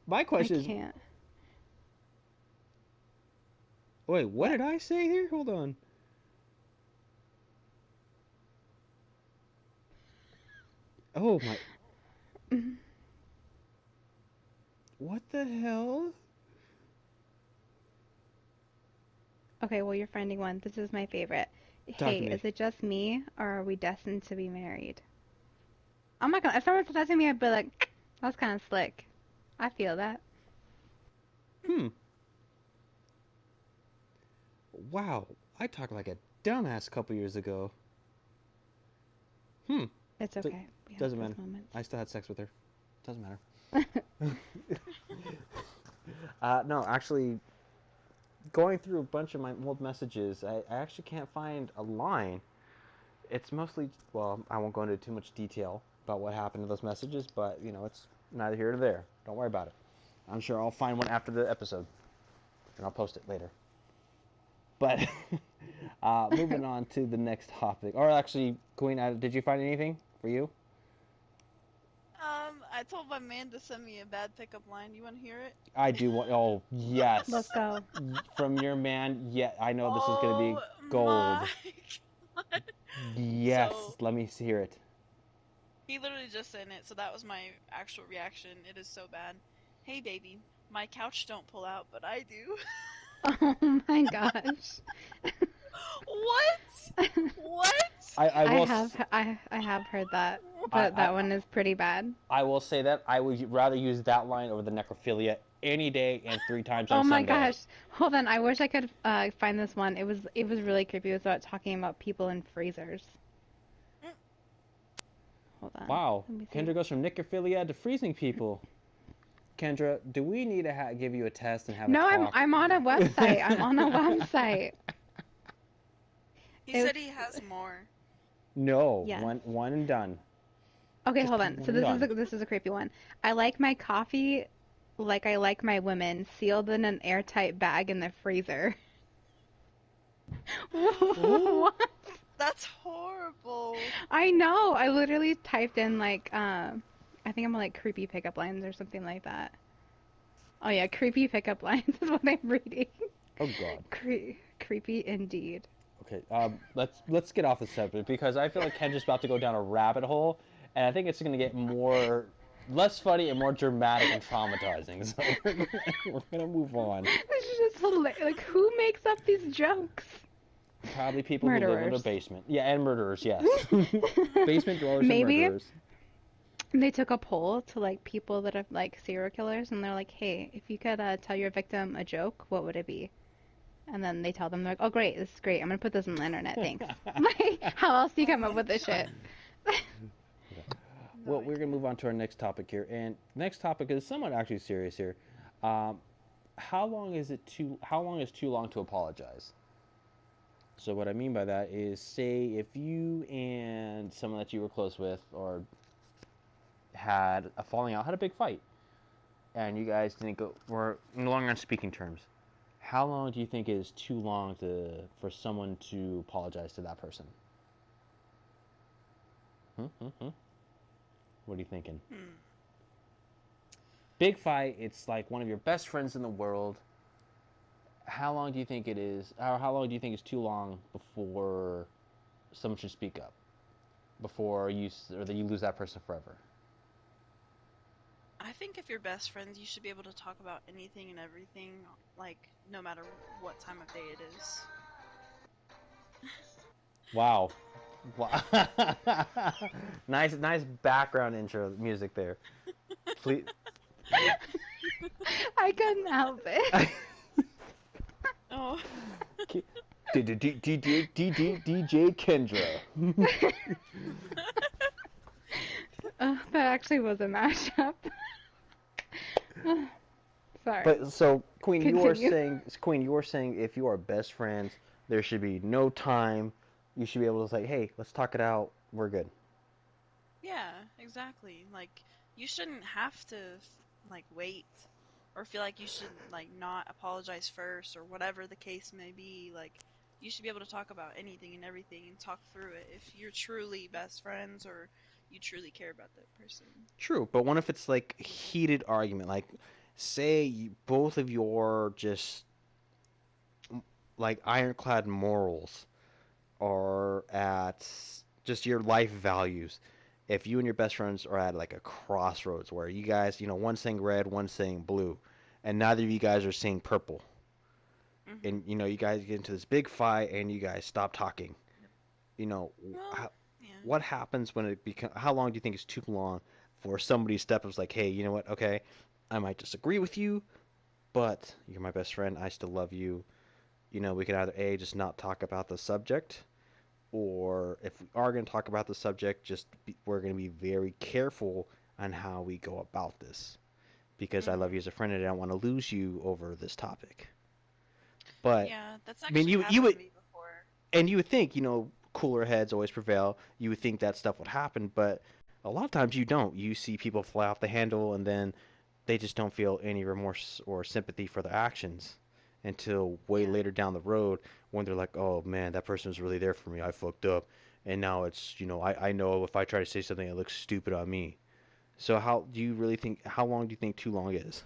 S1: my
S2: I
S1: question is,
S2: can't.
S1: wait, what
S2: What?
S1: did I say here? Hold on. Oh my, what the hell?
S2: Okay, well, you're finding one. This is my favorite.
S1: Talk
S2: Hey,
S1: to me.
S2: is it just me, or are we destined to be married? I'm not gonna. If someone said that to me, I'd be like, that's kind of slick. I feel that.
S1: Hmm. Wow, I talked like a dumbass a couple years ago. Hmm.
S2: It's
S1: D-
S2: okay. We have
S1: doesn't
S2: those
S1: matter.
S2: moments.
S1: I still had sex with her. Doesn't matter. No, actually, going through a bunch of my old messages, I actually can't find a line. It's mostly, well, I won't go into too much detail about what happened to those messages, but, it's neither here nor there. Don't worry about it. I'm sure I'll find one after the episode, and I'll post it later. But Moving on to the next topic. Or actually, Queen, did you find anything for you?
S3: I told my man to send me a bad pickup line. You want to hear it?
S1: I do want. Oh,
S2: Let's
S1: yes.
S2: go.
S1: From your man. Yeah, I know this is going to
S3: Oh
S1: be gold.
S3: my god.
S1: Yes.
S3: So
S1: Let me hear it.
S3: he literally just sent it, so that was my actual reaction. It is so bad. Hey baby, my couch don't pull out, but I do.
S2: Oh my gosh.
S3: What? What?
S1: I
S2: I
S1: will.
S2: have I have heard that,
S1: I,
S2: but
S1: I
S2: that one is pretty bad.
S1: I will say that I would rather use that line over the necrophilia any day and 3 times on
S2: Oh my
S1: Sunday.
S2: gosh. Hold on. I wish I could find this one. It was really creepy. It was about talking about people in freezers. Hold on.
S1: Wow.
S2: Let me see.
S1: Kendra goes from necrophilia to freezing people. Kendra, do we need to give you a test and have a
S2: No, I'm
S1: talk?
S2: I'm on a website. I'm on a website.
S3: He
S2: It was
S3: said he has more.
S1: No,
S2: yes.
S1: one and done.
S2: Okay,
S1: Just
S2: hold on.
S1: one
S2: So
S1: and done.
S2: this is a creepy one. I like my coffee like I like my women, sealed in an airtight bag in the freezer.
S1: Ooh.
S2: What?
S3: That's horrible.
S2: I know. I literally typed in like I think I'm like creepy pickup lines or something like that. Oh yeah, creepy pickup lines is what I'm reading.
S1: Oh God.
S2: Creepy indeed.
S1: Okay. Let's get off the subject because I feel like Kendra's about to go down a rabbit hole, and I think it's going to get less funny and more dramatic and traumatizing. So we're gonna move on.
S2: This is just hilarious. Like, who makes up these jokes?
S1: Probably people who live in their
S2: Murderers.
S1: basement. Yeah, and murderers. Yes. Basement dwellers and
S2: Maybe
S1: murderers.
S2: they took a poll to like people that are like serial killers, and they're like, "Hey, if you could tell your victim a joke, what would it be?" And then they tell them, they're like, "Oh, great, this is great. I'm gonna put this on the internet. Thanks." Like, how else do you come up with this shit?
S3: No
S1: Well, we're gonna
S3: idea.
S1: move on to our next topic here, and next topic is somewhat actually serious here. Um, how long is too long to apologize? So what I mean by that is, say if you and someone that you were close with or had a falling out, had a big fight, and you guys didn't go, were no longer on speaking terms. How long do you think is too long for someone to apologize to that person? Hmm, hmm, hmm. What are you thinking?
S3: Hmm.
S1: Big fight. It's like one of your best friends in the world. How long do you think it is? Or how long do you think is too long before someone should speak up? Before or that you lose that person forever?
S3: I think if you're best friends, you should be able to talk about anything and everything, like no matter what time of day it is.
S1: Wow. Wow. Nice background intro music there. Please.
S2: I couldn't help it.
S3: Oh,
S1: DJ Kendra.
S2: That actually was a mashup. Sorry.
S1: But so,
S2: Continue.
S1: Queen, you were saying if you are best friends, there should be no time. You should be able to say, "Hey, let's talk it out. We're good."
S3: yeah, exactly. Like you shouldn't have to like wait or feel like you should like not apologize first or whatever the case may be. Like you should be able to talk about anything and everything and talk through it if you're truly best friends or you truly care about that person.
S1: True, but what if it's like heated argument? Like, say both of your just like ironclad morals are at just your life values. If you and your best friends are at like a crossroads where you guys, one's saying red, one's saying blue, and neither of you guys are saying purple,
S3: Mhm.
S1: and you guys get into this big fight and you guys stop talking, you know,
S3: Well, yeah.
S1: what happens when it becomes? How long do you think is too long for somebody to step up? Is like, hey, you know what? Okay, I might disagree with you, but you're my best friend. I still love you. We can either just not talk about the subject, or if we are going to talk about the subject, we're going to be very careful on how we go about this because I love you
S3: Mhm.
S1: as a friend and I don't want to lose you over this topic. But
S3: Yeah, that's
S1: I mean,
S3: actually
S1: you
S3: happened to
S1: would
S3: me before.
S1: and you would think, cooler heads always prevail. You would think that stuff would happen, but a lot of times you don't. You see people fly off the handle and then they just don't feel any remorse or sympathy for their actions. until way
S3: Yeah.
S1: later down the road when they're like, oh man, that person was really there for me. I fucked up. And now it's, I know if I try to say something, it looks stupid on me. So how long do you think too long is?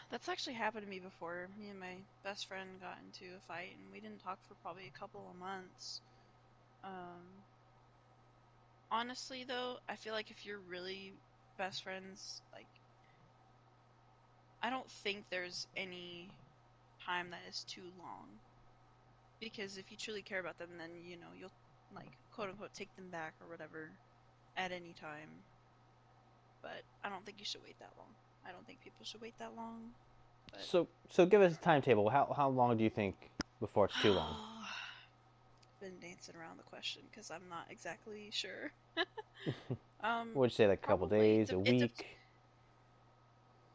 S3: That's actually happened to me before. Me and my best friend got into a fight and we didn't talk for probably a couple of months. Um, Honestly though, I feel like if you're really best friends, like I don't think there's any time that is too long. Because if you truly care about them, then you'll like quote unquote take them back or whatever at any time. But I don't think you should wait that long. I don't think people should wait that long. But
S1: So give us a timetable. How long do you think before it's too long?
S3: been dancing around the question because I'm not exactly sure.
S1: Would you say like a couple
S3: Probably
S1: days, a week,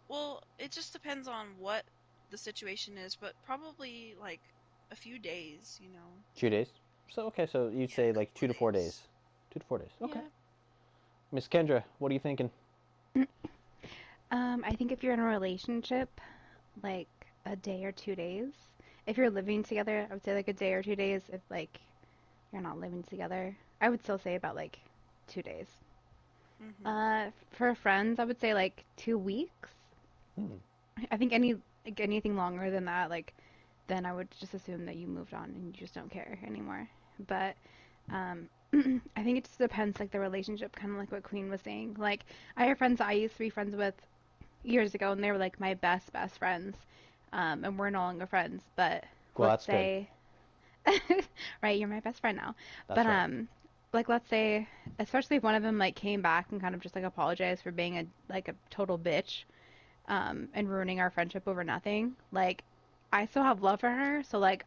S3: well, it just depends on what the situation is, but probably like a few days.
S1: 2 days? So okay, so you'd
S3: Yeah, a
S1: say like
S3: couple
S1: two
S3: of
S1: to four
S3: days.
S1: days. 2 to 4 days. Okay.
S3: Yeah.
S1: Miss Kendra, what are you thinking?
S2: I think if you're in a relationship, like a day or 2 days. If you're living together, I would say like a day or 2 days. If like you're not living together, I would still say about like 2 days.
S3: Mhm.
S2: For friends, I would say like 2 weeks.
S1: Hmm.
S2: I think anything longer than that, like then I would just assume that you moved on and you just don't care anymore. But I think it just depends, like the relationship, kind of like what Queen was saying. Like I have friends that I used to be friends with years ago, and they were like my best friends, and we're no longer friends. But
S1: Well,
S2: let's
S1: that's good.
S2: say, right, you're my best friend now. But
S1: That's right.
S2: like let's say, especially if one of them like came back and kind of just like apologized for being a total bitch, and ruining our friendship over nothing. Like, I still have love for her, so like,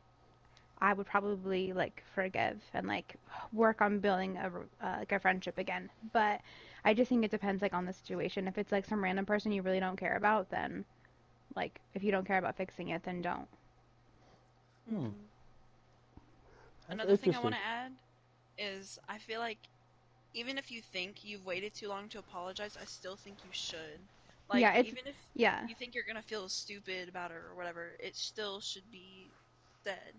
S2: I would probably like forgive and like work on building like a friendship again. But I just think it depends like on the situation. If it's like some random person you really don't care about, then like if you don't care about fixing it, then don't.
S1: Hmm.
S3: Mhm.
S1: That's
S3: Another thing I want
S1: interesting.
S3: to add is I feel like even if you think you've waited too long to apologize, I still think you should. Like
S2: Yeah, it's
S3: even if
S2: yeah.
S3: you think you're gonna feel stupid about it or whatever, it still should be said.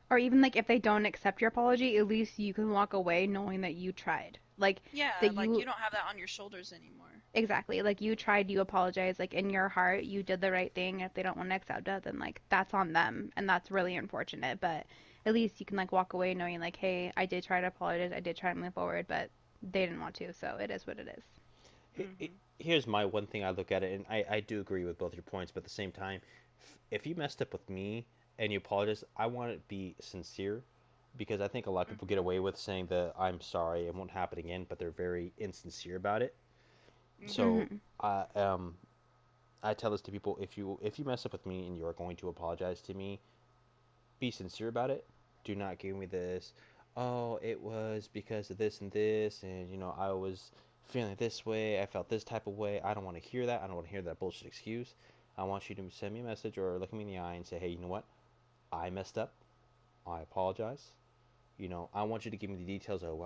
S2: Or even like if they don't accept your apology, at least you can walk away knowing that you tried. Like
S3: Yeah,
S2: that
S3: like
S2: you
S3: you don't have that on your shoulders anymore.
S2: exactly. Like you tried, you apologized, like in your heart, you did the right thing. If they don't want to accept it, then like that's on them, and that's really unfortunate. But at least you can like walk away knowing like, hey, I did try to apologize, I did try to move forward, but they didn't want to, so it is what it is.
S3: Mhm.
S1: Here's my one thing I look at it, and I do agree with both your points, but at the same time, if you messed up with me and you apologize, I want it to be sincere because I think a lot of people get
S3: Mhm.
S1: away with saying that I'm sorry, it won't happen again, but they're very insincere about it. So,
S3: Mhm.
S2: Mhm.
S1: I tell this to people: if you mess up with me and you are going to apologize to me, be sincere about it. Do not give me this, oh, it was because of this and this, and I was feeling this way, I felt this type of way. I don't want to hear that. I don't want to hear that bullshit excuse. I want you to send me a message or look me in the eye and say, hey, you know what? I messed up. I apologize. I want you to give me the details of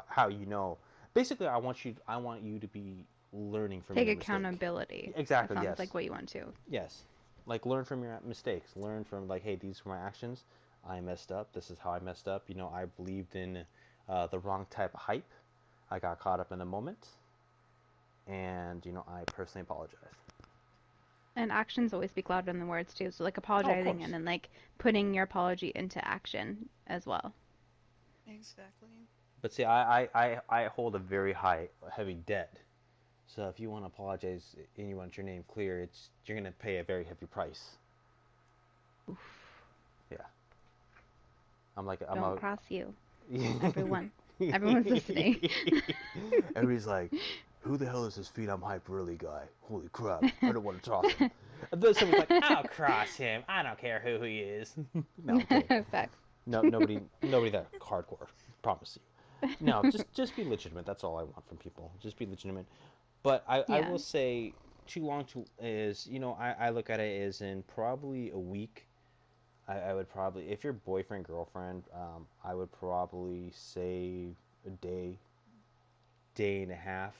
S1: how Basically, I want you to be learning from
S2: Take
S1: your mistake.
S2: accountability. That
S1: Exactly.
S2: sounds
S1: Yes.
S2: like what you want to.
S1: Yes. Like learn from your mistakes. Learn from like, hey, these were my actions. I messed up. This is how I messed up. I believed in the wrong type of hype. I got caught up in a moment, and I personally apologize.
S2: And actions always speak louder than the words too. So like
S1: Oh, of
S2: apologizing and
S1: course.
S2: then like putting your apology into action as well.
S3: Exactly.
S1: But see, I hold a very high, heavy debt. So if you want to apologize and you want your name clear, you're gonna pay a very heavy price.
S2: Oof.
S1: Yeah. I'm
S2: Don't
S1: a.
S2: cross you. Everyone. Everyone's listening.
S1: Everybody's like, who the hell is this Phenom Hype really guy? Holy crap! I don't want to cross him. And then somebody's like, I'll cross him. I don't care who he is. No, I'm kidding.
S2: Facts.
S1: No, nobody that hardcore. Promise you. No, just be legitimate. That's all I want from people. Just be legitimate. But I
S2: Yeah.
S1: will say, too long to is I look at it as in probably a week. I would probably, if you're boyfriend girlfriend, I would probably say a day and a half.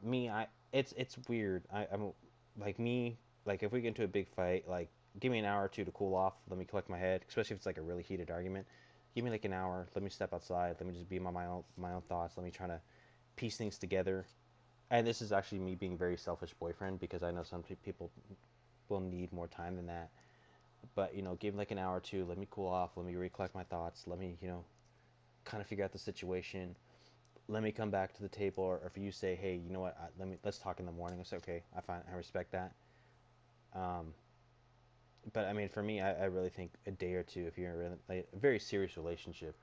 S1: Me, it's weird. I'm like me. like if we get into a big fight, like give me an hour or two to cool off. Let me collect my head, especially if it's like a really heated argument. Give me like an hour. Let me step outside. Let me just be my own thoughts. Let me try to piece things together. And this is actually me being a very selfish boyfriend because I know some people will need more time than that. But give me like an hour or two. Let me cool off. Let me recollect my thoughts. Let me kind of figure out the situation. Let me come back to the table. Or if you say, hey, you know what? Let's talk in the morning. I say, okay. I respect that. Um, but I mean, for me, I really think a day or two if you're in like, a very serious relationship.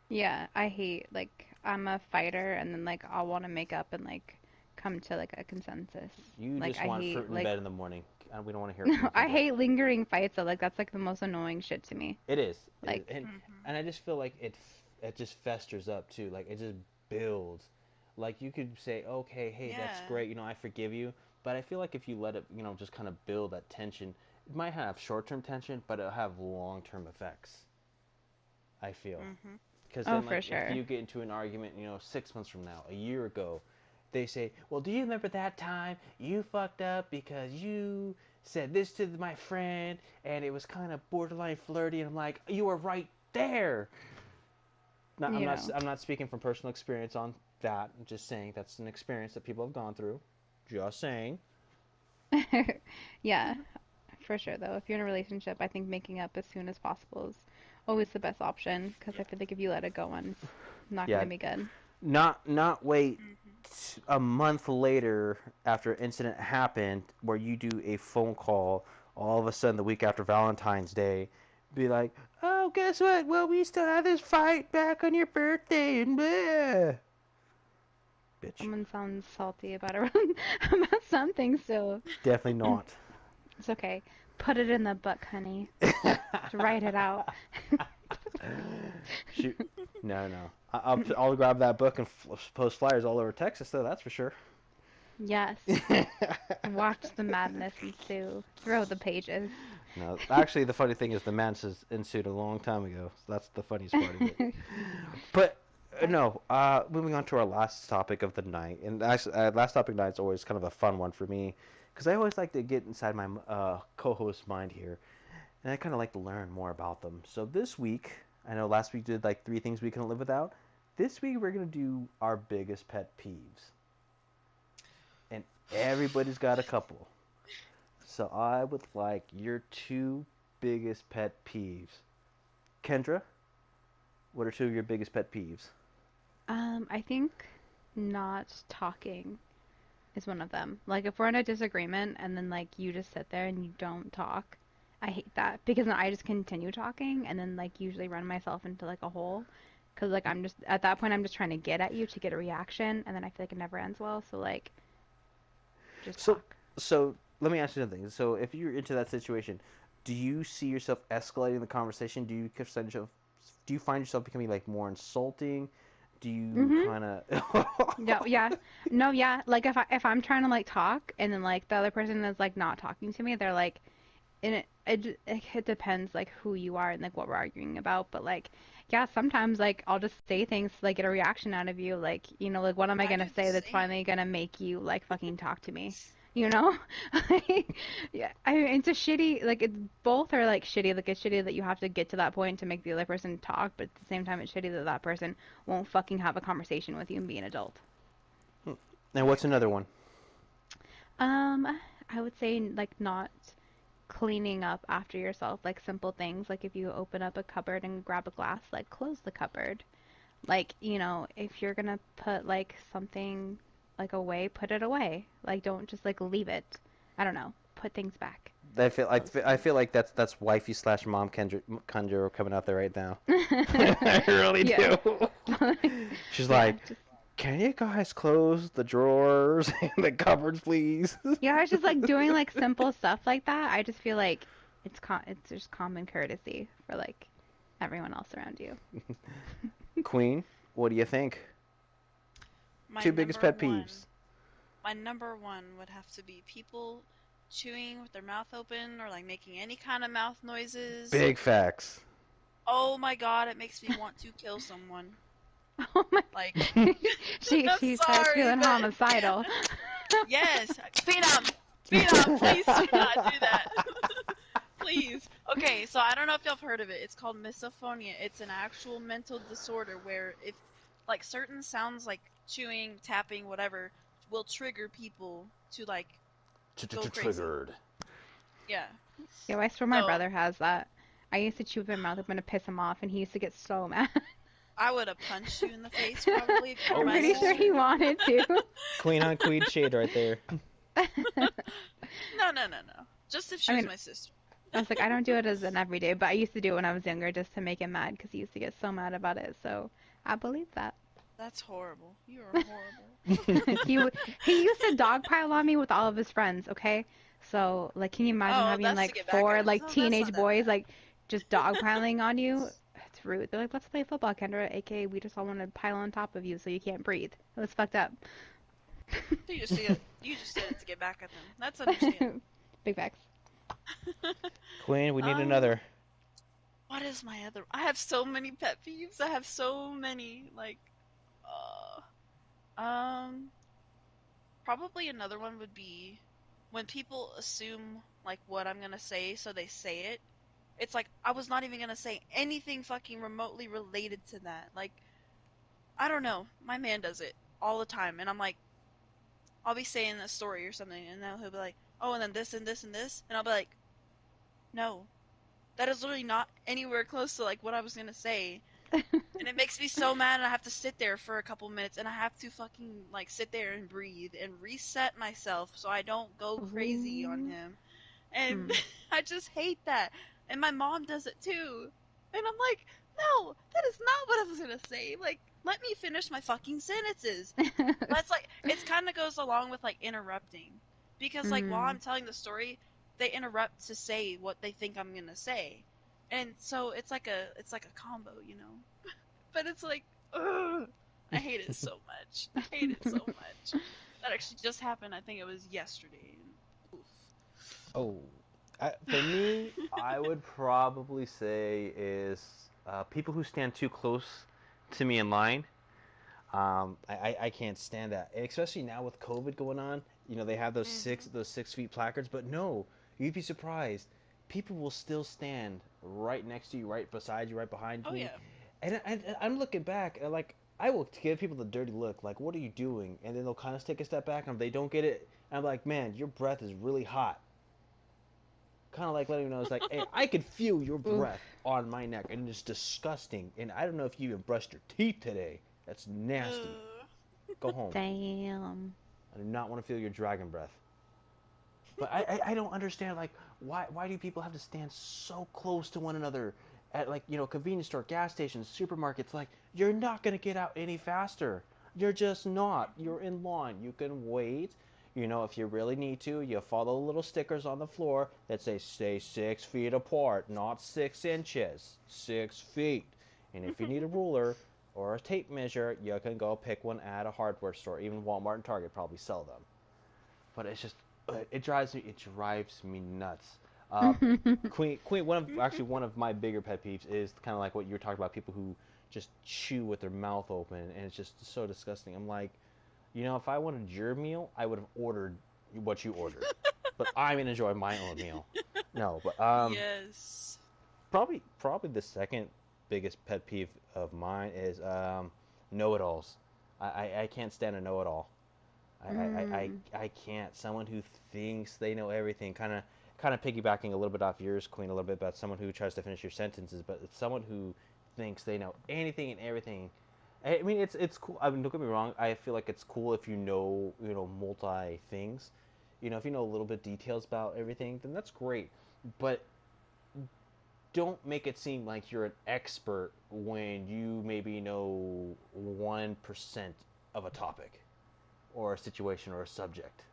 S2: Yeah, I hate like I'm a fighter and then like I'll want to make up and like come to like a consensus.
S1: You
S2: Like
S1: just
S2: I
S1: want
S2: hate
S1: fruit in
S2: like
S1: bed in the morning. We don't want to hear from
S2: no,
S1: you,
S2: I
S1: Kendra.
S2: hate lingering fights. So like that's like the most annoying shit to me.
S1: It is. It is.
S2: Like
S1: And I just feel like it just festers up too. Like it just builds. Like you could say, okay, hey, that's
S3: Yeah.
S1: great. I forgive you. But I feel like if you let it, just kind of build that tension, it might have short-term tension, but it'll have long-term effects. I feel.
S3: Mhm.
S1: Because
S2: oh
S1: then,
S2: for
S1: like, if
S2: sure.
S1: you get into an argument, 6 months from now, a year ago, they say, well, do you remember that time you fucked up because you said this to my friend and it was kind of borderline flirty? And I'm like, you were right there. Now, I'm
S2: You
S1: not,
S2: know.
S1: I'm not speaking from personal experience on that. I'm just saying that's an experience that people have gone through. Just saying.
S2: Yeah, for sure though. If you're in a relationship, I think making up as soon as possible is always the best option because I feel like if you let it go on, it's not
S1: Yeah,
S2: gonna be good.
S1: not wait
S3: Mhm.
S1: a month later after an incident happened where you do a phone call all of a sudden the week after Valentine's Day, be like, oh, guess what? Well, we still have this fight back on your birthday and blah. Bitch.
S2: Someone sounds salty about a about something, so
S1: Definitely not.
S2: it's okay. Put it in the book, honey. Just write it out.
S1: Shoot. No, no. I'll grab that book and post flyers all over Texas, though, that's for sure.
S2: Yes. Watch the madness ensue. Throw the pages.
S1: No, actually, the funny thing is the madness ensued a long time ago. So that's the funniest part of it. But
S2: But
S1: no, moving on to our last topic of the night, and actually, last topic of the night is always kind of a fun one for me, because I always like to get inside my co-host's mind here, and I kind of like to learn more about them. So this week, I know last week did like 3 things we couldn't live without. This week we're gonna do our biggest pet peeves, and everybody's got a couple. So I would like your two biggest pet peeves. Kendra, what are two of your biggest pet peeves?
S2: I think not talking is one of them. Like if we're in a disagreement and then like you just sit there and you don't talk, I hate that because then I just continue talking and then like usually run myself into like a hole because like I'm just at that point I'm just trying to get at you to get a reaction and then I feel like it never ends well. So like just
S1: So,
S2: talk.
S1: so let me ask you something. So, if you're into that situation, do you see yourself escalating the conversation? Do you find yourself becoming like more insulting? Do you
S2: Mhm.
S1: kind of?
S2: No, yeah. No, yeah. Like if I'm trying to like talk and then like the other person is like not talking to me, they're like and it depends like who you are and like what we're arguing about, but like yeah, sometimes like I'll just say things to like get a reaction out of you, like like what am I
S3: I
S2: gonna
S3: do the
S2: say that's
S3: same.
S2: finally gonna make you like fucking talk to me, you know? Like, yeah, I mean, it's a shitty like it's both are like shitty, like it's shitty that you have to get to that point to make the other person talk, but at the same time it's shitty that that person won't fucking have a conversation with you and be an adult.
S1: And
S3: I
S1: what's another
S3: agree.
S1: one?
S2: I would say like not cleaning up after yourself, like simple things, like if you open up a cupboard and grab a glass, like close the cupboard. Like, if you're gonna put like something like away, put it away. Like don't just like leave it. I don't know. Put things back. Those
S1: I
S2: things.
S1: feel like that's wifey slash mom Kendra coming out there right now. I really
S2: Yeah.
S1: do.
S2: Like,
S1: She's
S2: yeah,
S1: like,
S2: just
S1: can you guys close the drawers and the cupboards, please?
S2: yeah, it's just like doing like simple stuff like that. I just feel like it's just common courtesy for like everyone else around you.
S1: Queen, what do you think?
S3: My
S1: Two biggest
S3: number
S1: pet
S3: one,
S1: peeves.
S3: my number one would have to be people chewing with their mouth open or like making any kind of mouth noises.
S1: Big facts.
S3: Oh my God, it makes me want to kill someone.
S2: Oh my.
S3: Like,
S2: She
S3: I'm
S2: starts
S3: sorry,
S2: feeling
S3: but
S2: homicidal.
S3: yes, phenom. Speed up, please do not do that. Please. Okay, so I don't know if y'all have heard of it. It's called misophonia. It's an actual mental disorder where if like certain sounds like chewing, tapping, whatever, will trigger people to like go crazy.
S1: Triggered.
S3: Yeah.
S2: Yeah, I swear my
S3: So
S2: brother has that. I used to chew with my mouth open to piss him off, and he used to get so mad.
S3: I would have punched you in the face probably if you were
S2: I'm
S3: my
S2: pretty sure
S3: sister.
S2: he wanted to.
S1: Queen on queen shade right there.
S3: No, no, no, no. Just if
S2: I
S3: she was
S2: mean,
S3: my sister.
S2: I was like, I don't do it as an everyday, but I used to do it when I was younger just to make him mad because he used to get so mad about it. So I believe that.
S3: That's horrible. You are horrible.
S2: He he used to dogpile on me with all of his friends. Okay, so like, can you imagine
S3: Oh,
S2: having
S3: that's to
S2: like
S3: get back at
S2: four
S3: him.
S2: like
S3: No, that's
S2: teenage
S3: not that
S2: boys
S3: bad.
S2: like just dogpiling on you? It's rude. They're like, let's play football, Kendra. AKA, we just all want to pile on top of you so you can't breathe. It was fucked up.
S3: You just did it to get back at them. That's understandable.
S2: Big facts.
S1: Queen, we need
S3: um,
S1: another.
S3: what is my other? I have so many pet peeves. I have so many. Like, um, probably another one would be when people assume like what I'm gonna say, so they say it. It's like I was not even gonna say anything fucking remotely related to that. Like, I don't know. My man does it all the time, and I'm like, I'll be saying a story or something, and then he'll be like, "Oh, and then this and this and this," and I'll be like, "No, that is literally not anywhere close to like what I was gonna say." And it makes me so mad, and I have to sit there for a couple minutes, and I have to fucking like sit there and breathe and reset myself so I don't go crazy on
S2: Ooh.
S3: him. And
S2: Hmm.
S3: I just hate that. And my mom does it too. And I'm like, no, that is not what I was gonna say. Like, let me finish my fucking sentences. But it's like it's kind of goes along with like interrupting, because like while
S2: Mm.
S3: I'm telling the story, they interrupt to say what they think I'm gonna say, and so it's like a combo, you know. But it's like, ugh, I hate it so much. I hate it so much. That actually just happened. I think it was yesterday. And,
S1: Oh, for me, I would probably say is people who stand too close to me in line. I can't stand that, and especially now with COVID going on. You know, they have
S3: mm-hmm.
S1: those 6 feet placards, but no, you'd be surprised. People will still stand right next to you, right beside you, right behind
S3: Oh
S1: me,
S3: yeah.
S1: and I'm looking back, and like I will give people the dirty look, like what are you doing? And then they'll kind of take a step back, and if they don't get it, I'm like, man, your breath is really hot. Kind of like letting them know, it's like, hey, I could feel your
S2: Oof.
S1: breath on my neck, and it's disgusting. And I don't know if you even brushed your teeth today. That's nasty.
S3: Ugh.
S1: Go home.
S2: Damn.
S1: I do not want to feel your dragon breath. But I don't understand, like, why do people have to stand so close to one another at, like, you know, convenience store, gas stations, supermarkets? Like, you're not gonna get out any faster. You're just not. You're in line. You can wait. You know, if you really need to, you follow little stickers on the floor that say stay 6 feet apart, not 6 inches, 6 feet. And if you need a ruler or a tape measure, you can go pick one at a hardware store. Even Walmart and Target probably sell them. But it's just it drives me nuts. Uh, Queen, one of my bigger pet peeves is kind of like what you were talking about. People who just chew with their mouth open, and it's just so disgusting. I'm like, you know, if I wanted your meal, I would have ordered what you ordered, but I'm gonna enjoy my own meal. No, but
S3: Yes.
S1: probably the second biggest pet peeve of mine is know-it-alls. I can't stand a know-it-all.
S2: Mm.
S1: I can't. Someone who thinks they know everything, kind of piggybacking a little bit off yours, Queen, a little bit about someone who tries to finish your sentences, but it's someone who thinks they know anything and everything. I mean, it's cool. I mean, don't get me wrong. I feel like it's cool if you know multi things. You know, if you know a little bit details about everything, then that's great. But don't make it seem like you're an expert when you maybe know 1% of a topic or a situation or a subject.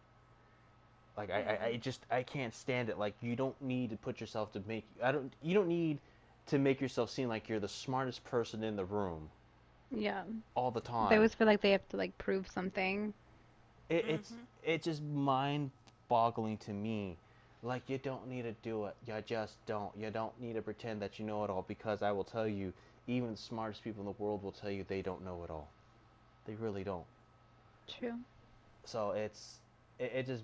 S1: Like I
S3: Mm-hmm.
S1: just I can't stand it. Like you don't need to put yourself to make I don't you don't need to make yourself seem like you're the smartest person in the room
S2: Yeah.
S1: all the
S2: They
S1: time.
S2: always feel like they have to like prove something.
S3: Mm-hmm.
S1: It's just mind boggling to me. Like you don't need to do it. You just don't. You don't need to pretend that you know it all because I will tell you, even the smartest people in the world will tell you they don't know it all. They really don't.
S2: True.
S1: So it just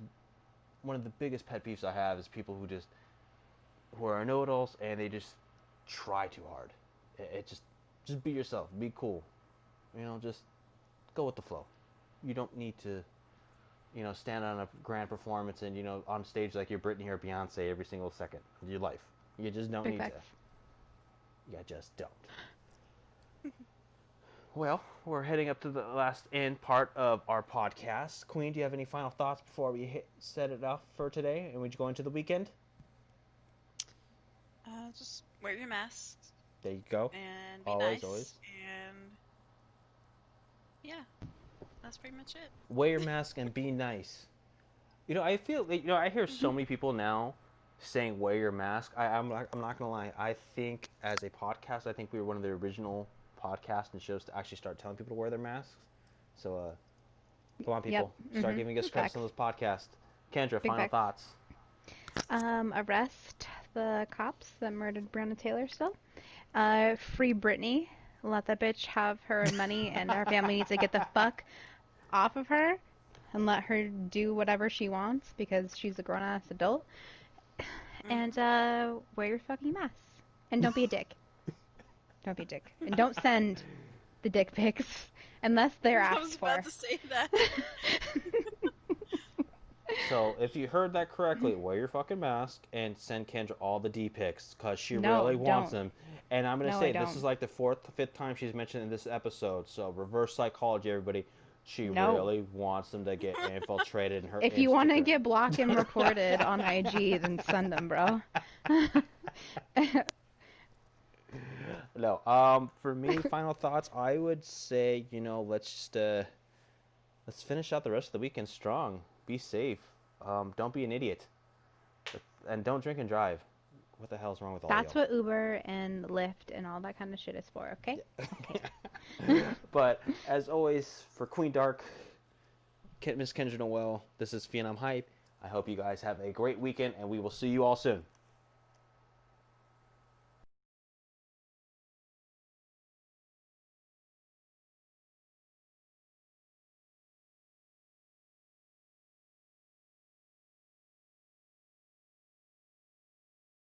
S1: one of the biggest pet peeves I have is people who are know-it-alls and they just try too hard. It just be yourself, be cool. Just go with the flow. You don't need to, stand on a grand performance and on stage like you're Britney or Beyonce every single second of your life. You just don't
S2: Big
S1: need
S2: facts.
S1: to. You just don't. Well, we're heading up to the last end part of our podcast. Queen, do you have any final thoughts before we set it off for today and we go into the weekend?
S3: Just wear your mask
S1: There you go.
S3: and be
S1: Always,
S3: nice.
S1: always.
S3: And yeah, that's pretty much it.
S1: Wear your mask and be nice. I feel like, I hear so many people now saying wear your mask. I'm not gonna lie. I think as a podcast, I think we were one of the original podcasts and shows to actually start telling people to wear their masks. So, come on, people, start giving us credits on this podcast. Kendra,
S2: Big
S1: final
S2: facts.
S1: thoughts.
S2: Arrest the cops that murdered Breonna Taylor still. Free Britney. Let that bitch have her money, and our family needs to get the fuck off of her and let her do whatever she wants because she's a grown-ass adult. And wear your fucking mask. And don't be a dick. Don't be a dick. And don't send the dick pics unless they're asked
S3: I was about
S2: for.
S3: to say that.
S1: So, if you heard that correctly, wear your fucking mask and send Kendra all the D pics because she
S2: No,
S1: really wants
S2: don't.
S1: them. And I'm gonna
S2: No,
S1: say
S2: I
S1: this is
S2: don't.
S1: like the fourth, fifth time she's mentioned in this episode. So, reverse psychology, everybody. She
S2: No.
S1: really wants them to get infiltrated in her.
S2: If you want to
S1: Instagram.
S2: get blocked and reported on IG, then send them, bro.
S1: No. For me, final thoughts. I would say, let's finish out the rest of the weekend strong. Be safe. Don't be an idiot, and don't drink and drive. What the hell's wrong with all
S2: That's
S1: y'all?
S2: what Uber and Lyft and all that kind of shit is for, okay?
S1: But as always, for QueenDark, Miss Kendra Noel, this is Phenom Hype. I hope you guys have a great weekend, and we will see you all soon.